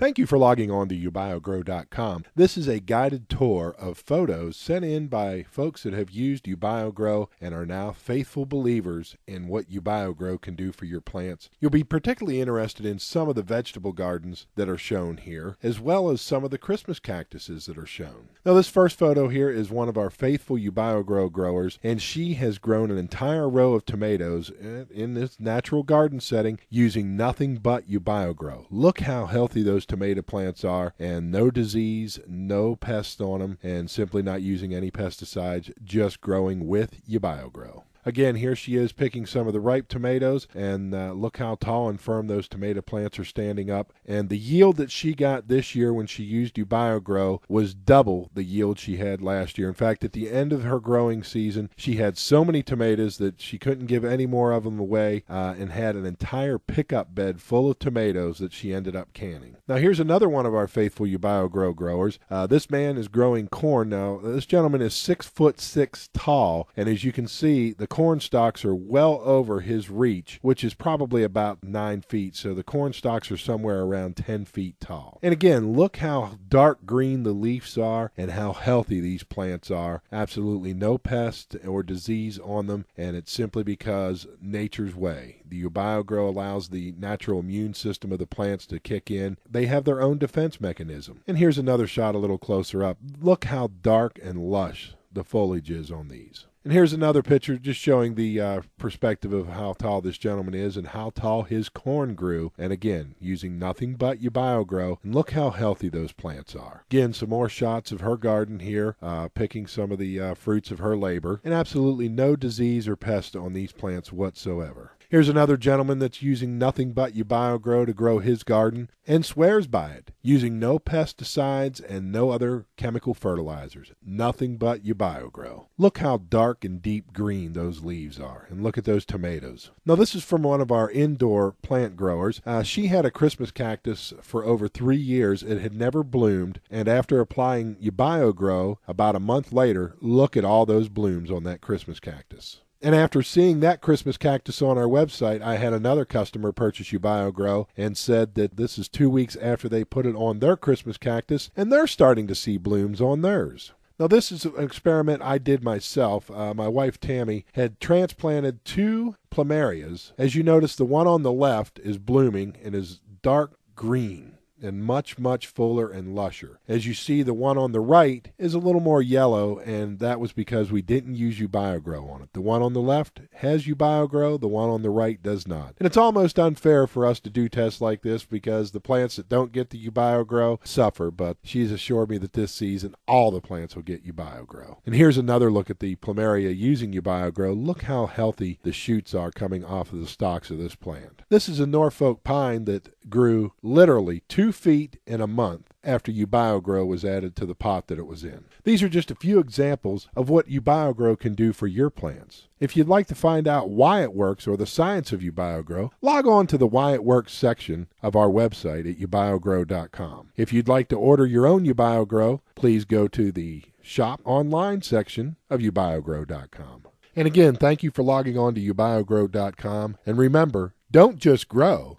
Thank you for logging on to ubiogrow.com. This is a guided tour of photos sent in by folks that have used ubiogrow and are now faithful believers in what ubiogrow can do for your plants. You'll be particularly interested in some of the vegetable gardens that are shown here, as well as some of the Christmas cactuses that are shown. Now, this first photo here is one of our faithful ubiogrow growers, and she has grown an entire row of tomatoes in this natural garden setting using nothing but ubiogrow. Look how healthy those tomato plants are, and no disease, no pests on them, and simply not using any pesticides, just growing with ubiogrow. Again, here she is picking some of the ripe tomatoes, and look how tall and firm those tomato plants are standing up. And the yield that she got this year when she used ubiogrow was double the yield she had last year. In fact, at the end of her growing season, she had so many tomatoes that she couldn't give any more of them away, and had an entire pickup bed full of tomatoes that she ended up canning. Now, here's another one of our faithful ubiogrow growers. This man is growing corn. Now, this gentleman is 6'6" tall, and as you can see, the corn stalks are well over his reach, which is probably about 9 feet. So the corn stalks are somewhere around 10 feet tall. And again, look how dark green the leaves are and how healthy these plants are. Absolutely no pest or disease on them, and it's simply because nature's way. The ubiogrow allows the natural immune system of the plants to kick in. They have their own defense mechanism. And here's another shot a little closer up. Look how dark and lush the foliage is on these. And here's another picture just showing the perspective of how tall this gentleman is and how tall his corn grew. And again, using nothing but ubiogrow. And look how healthy those plants are. Again, some more shots of her garden here, picking some of the fruits of her labor. And absolutely no disease or pest on these plants whatsoever. Here's another gentleman that's using nothing but ubiogrow to grow his garden and swears by it, using no pesticides and no other chemical fertilizers. Nothing but ubiogrow. Look how dark and deep green those leaves are, and look at those tomatoes. Now, this is from one of our indoor plant growers. She had a Christmas cactus for over 3 years. It had never bloomed, and after applying ubiogrow about a month later, look at all those blooms on that Christmas cactus. And after seeing that Christmas cactus on our website, I had another customer purchase ubiogrow and said that this is 2 weeks after they put it on their Christmas cactus, and they're starting to see blooms on theirs. Now, this is an experiment I did myself. My wife, Tammy, had transplanted 2 plumerias. As you notice, the one on the left is blooming and is dark green and much, much fuller and lusher. As you see, the one on the right is a little more yellow, and that was because we didn't use ubiogrow on it. The one on the left has ubiogrow, the one on the right does not. And it's almost unfair for us to do tests like this because the plants that don't get the ubiogrow suffer, but she's assured me that this season all the plants will get ubiogrow. And here's another look at the plumeria using ubiogrow. Look how healthy the shoots are coming off of the stalks of this plant. This is a Norfolk pine that grew literally 2 feet in a month after ubiogrow was added to the pot that it was in. These are just a few examples of what ubiogrow can do for your plants. If you'd like to find out why it works or the science of ubiogrow, log on to the Why It Works section of our website at ubiogrow.com. If you'd like to order your own ubiogrow, please go to the Shop Online section of ubiogrow.com. And again, thank you for logging on to ubiogrow.com. And remember, don't just grow,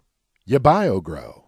ubiogrow.